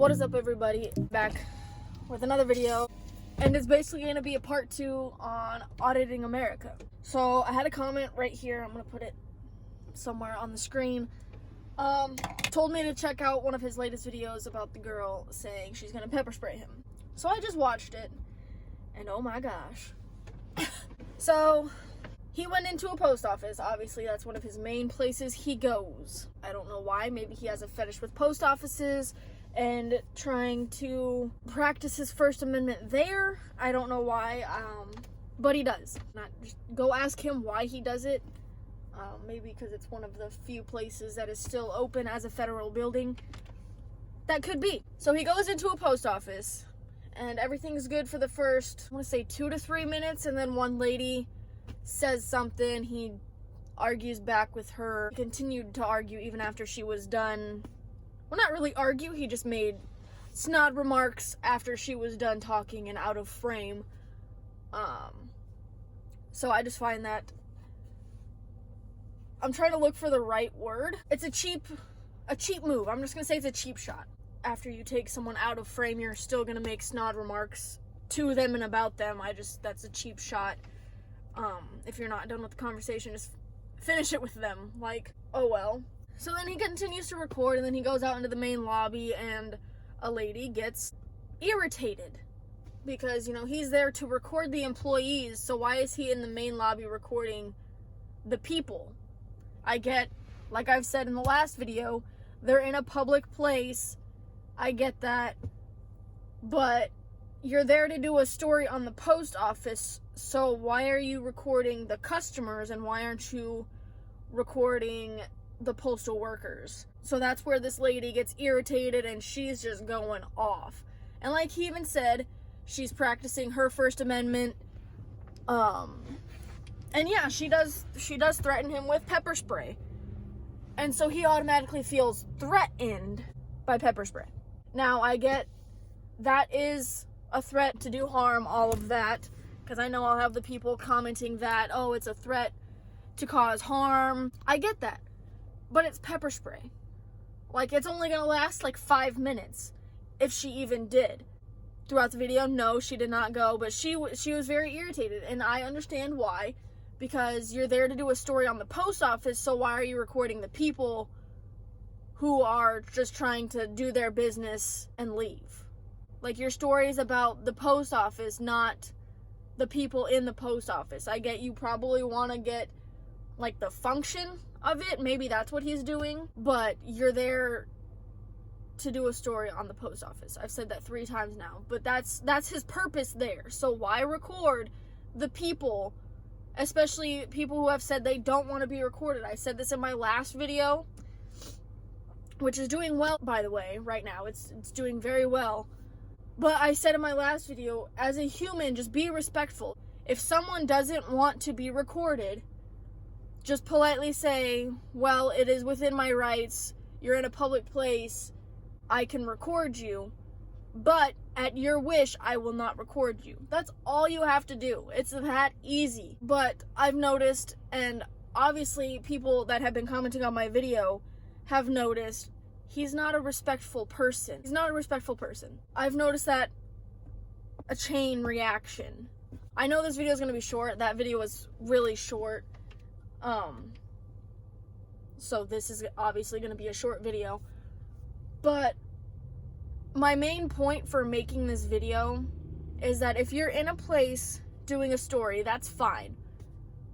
What is up, everybody? Back with another video, and it's basically going to be a part 2 on Auditing America. So I had a comment right here. I'm going to put it somewhere on the screen. Told me to check out one of his latest videos about the girl saying she's going to pepper spray him. So I just watched it, and oh my gosh. So he went into a post office. Obviously, that's one of his main places he goes. I don't know why. Maybe he has a fetish with post offices and trying to practice his First Amendment there. I don't know why, but he does. Just go ask him why he does it. Maybe because it's one of the few places that is still open as a federal building. That could be. So he goes into a post office, and everything's good for the first, I want to say 2 to 3 minutes, and then one lady says something. He argues back with her. He continued to argue even after she was done. Well, not really argue, he just made snide remarks after she was done talking and out of frame. So I just find that, I'm trying to look for the right word. It's a cheap move. I'm just gonna say it's a cheap shot. After you take someone out of frame, you're still gonna make snide remarks to them and about them. That's a cheap shot. If you're not done with the conversation, just finish it with them. Like, oh well. So then he continues to record, and then he goes out into the main lobby, and a lady gets irritated because, you know, he's there to record the employees, so why is he in the main lobby recording the people? I get, like I've said in the last video, they're in a public place. I get that, but you're there to do a story on the post office, so why are you recording the customers, and why aren't you recording the postal workers? So that's where this lady gets irritated, and she's just going off. And like he even said, she's practicing her First Amendment. And yeah, she does threaten him with pepper spray. And so he automatically feels threatened by pepper spray. Now, I get that is a threat to do harm, all of that, because I know I'll have the people commenting that, oh, it's a threat to cause harm. I get that. But it's pepper spray. Like, it's only gonna last like 5 minutes, if she even did. Throughout the video, no, she did not go, but she was very irritated, and I understand why, because you're there to do a story on the post office, so why are you recording the people who are just trying to do their business and leave? Like, your story is about the post office, not the people in the post office. I get you probably want to get, like, the function of it. Maybe that's what he's doing, but you're there to do a story on the post office. I've said that 3 times now, but that's his purpose there. So why record the people, especially people who have said they don't want to be recorded? I said this in my last video, which is doing well, by the way. Right now it's doing very well. But I said in my last video, as a human, just be respectful. If someone doesn't want to be recorded, just politely say, well, it is within my rights. You're in a public place. I can record you, but at your wish, I will not record you. That's all you have to do. It's that easy. But I've noticed, and obviously people that have been commenting on my video have noticed, he's not a respectful person. He's not a respectful person. I've noticed that a chain reaction. I know this video is going to be short. That video was really short. So this is obviously going to be a short video, but my main point for making this video is that if you're in a place doing a story, that's fine.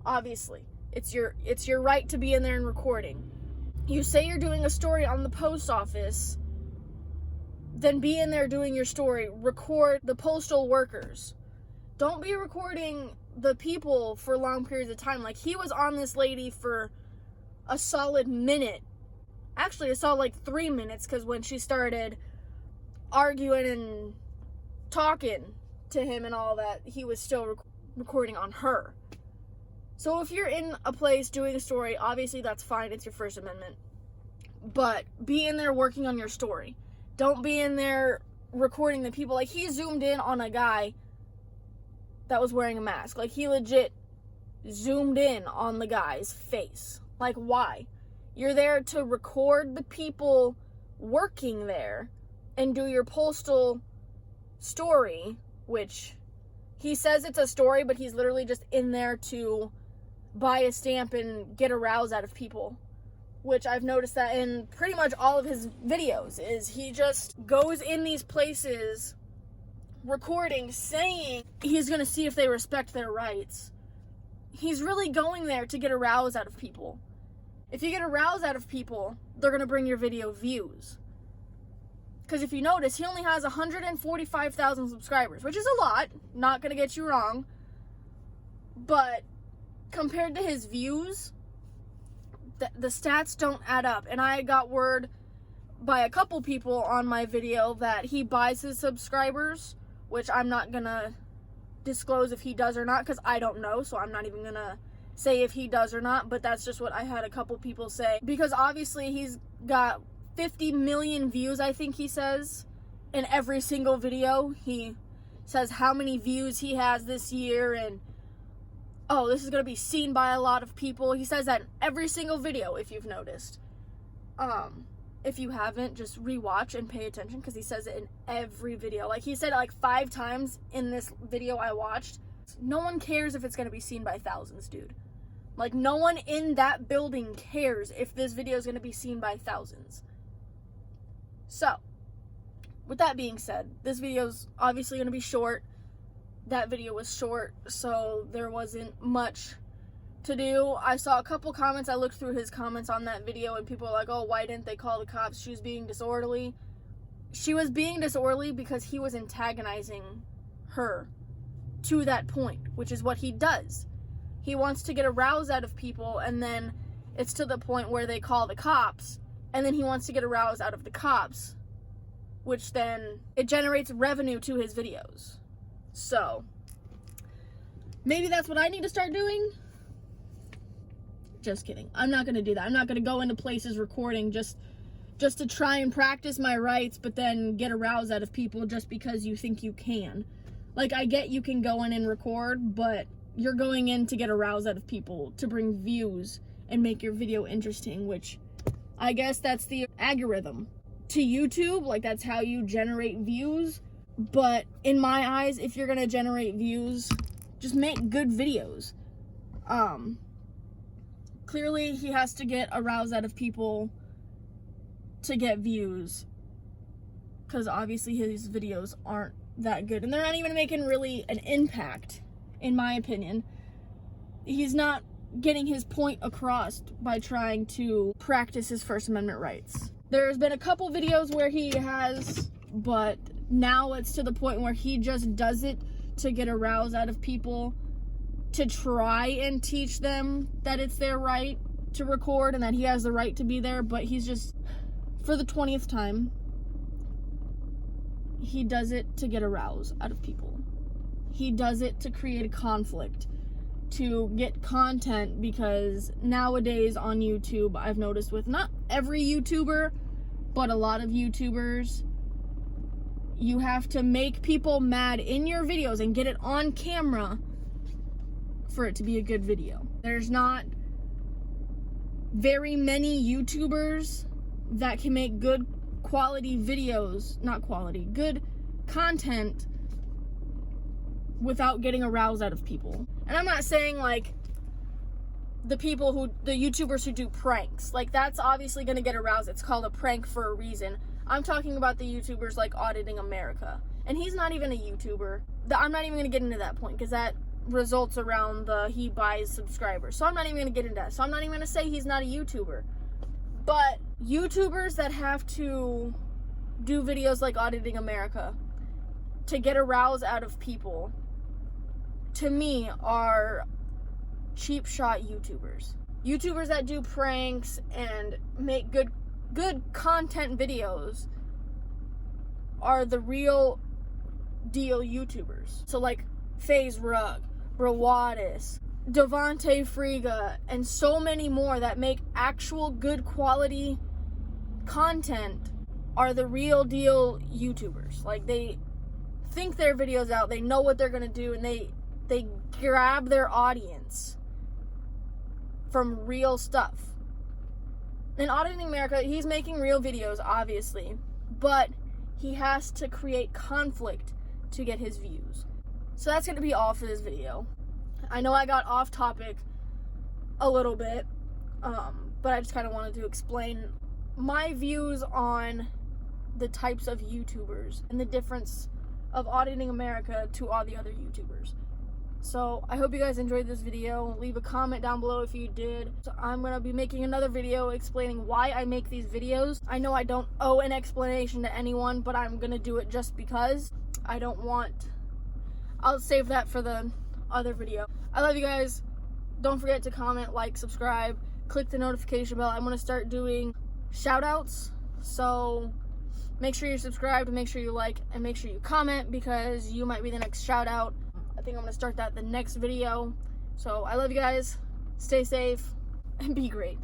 Obviously, it's your right to be in there and recording. You say you're doing a story on the post office, then be in there doing your story. Record the postal workers. Don't be recording the people for long periods of time. Like, he was on this lady for a solid minute. Actually, I saw like 3 minutes, because when she started arguing and talking to him and all that, he was still recording on her. So if you're in a place doing a story, obviously that's fine. It's your First Amendment. But be in there working on your story. Don't be in there recording the people. Like, he zoomed in on a guy that was wearing a mask. Like, he legit zoomed in on the guy's face. Like, why? You're there to record the people working there. and do your postal story, which he says it's a story, but he's literally just in there to buy a stamp and get a rouse out of people, which I've noticed that in pretty much all of his videos, is he just goes in these places recording, saying he's going to see if they respect their rights. He's really going there to get a rouse out of people. If you get a rouse out of people, they're going to bring your video views. Because if you notice, he only has 145,000 subscribers, which is a lot, not going to get you wrong. But compared to his views, the stats don't add up. And I got word by a couple people on my video that he buys his subscribers, which I'm not going to disclose if he does or not, because I don't know, so I'm not even going to say if he does or not, but that's just what I had a couple people say. Because obviously he's got 50 million views, I think he says, in every single video. He says how many views he has this year, and oh, this is going to be seen by a lot of people. He says that in every single video, if you've noticed. If you haven't, just rewatch and pay attention, because he says it in every video. Like, he said it like 5 times in this video I watched. No one cares if it's going to be seen by thousands, dude. Like, no one in that building cares if this video is going to be seen by thousands. So, with that being said, this video is obviously going to be short. That video was short, so there wasn't much to do. I saw a couple comments. I looked through his comments on that video, and people were like, oh, why didn't they call the cops? She was being disorderly. She was being disorderly because he was antagonizing her to that point, which is what he does. He wants to get a rouse out of people, and then it's to the point where they call the cops, and then he wants to get a rouse out of the cops, which then it generates revenue to his videos. So, maybe that's what I need to start doing. Just kidding. I'm not going to do that. I'm not going to go into places recording just to try and practice my rights, but then get a rouse out of people just because you think you can. Like, I get you can go in and record, but you're going in to get a rouse out of people, to bring views and make your video interesting, which I guess that's the algorithm to YouTube. Like, that's how you generate views. But in my eyes, if you're going to generate views, just make good videos. Clearly he has to get a rouse out of people to get views, because obviously his videos aren't that good, and they're not even making really an impact, in my opinion. He's not getting his point across by trying to practice his First Amendment rights. There's been a couple videos where he has, but now it's to the point where he just does it to get a rouse out of people, to try and teach them that it's their right to record and that he has the right to be there. But he's just, for the 20th time, he does it to get a rouse out of people. He does it to create a conflict, to get content, because nowadays on YouTube, I've noticed with not every YouTuber, but a lot of YouTubers, you have to make people mad in your videos and get it on camera for it to be a good video. There's not very many YouTubers that can make good quality videos, good content without getting a rouse out of people. And I'm not saying like the YouTubers who do pranks, like that's obviously gonna get a rouse. It's called a prank for a reason. I'm talking about the YouTubers like Auditing America. And he's not even a YouTuber. I'm not even gonna get into that point, because that results around he buys subscribers. So I'm not even gonna get into that. So I'm not even gonna say he's not a YouTuber. But YouTubers that have to do videos like Auditing America to get a rouse out of people, to me, are cheap shot YouTubers. YouTubers that do pranks and make good content videos are the real deal YouTubers. So like FaZe Rug, Brawadis, Devontae Friga, and so many more that make actual good quality content are the real deal YouTubers. Like, they think their videos out, they know what they're gonna do, and they grab their audience from real stuff. In Auditing America, he's making real videos, obviously, but he has to create conflict to get his views. So that's going to be all for this video. I know I got off topic a little bit, but I just kind of wanted to explain my views on the types of YouTubers and the difference of Auditing America to all the other YouTubers. So I hope you guys enjoyed this video. Leave a comment down below if you did. So I'm going to be making another video explaining why I make these videos. I know I don't owe an explanation to anyone, but I'm going to do it just because. I'll save that for the other video. I love you guys. Don't forget to comment, like, subscribe, click the notification bell. I'm going to start doing shout outs. So make sure you're subscribed, make sure you like, and make sure you comment, because you might be the next shout out. I think I'm going to start that the next video. So I love you guys. Stay safe and be great.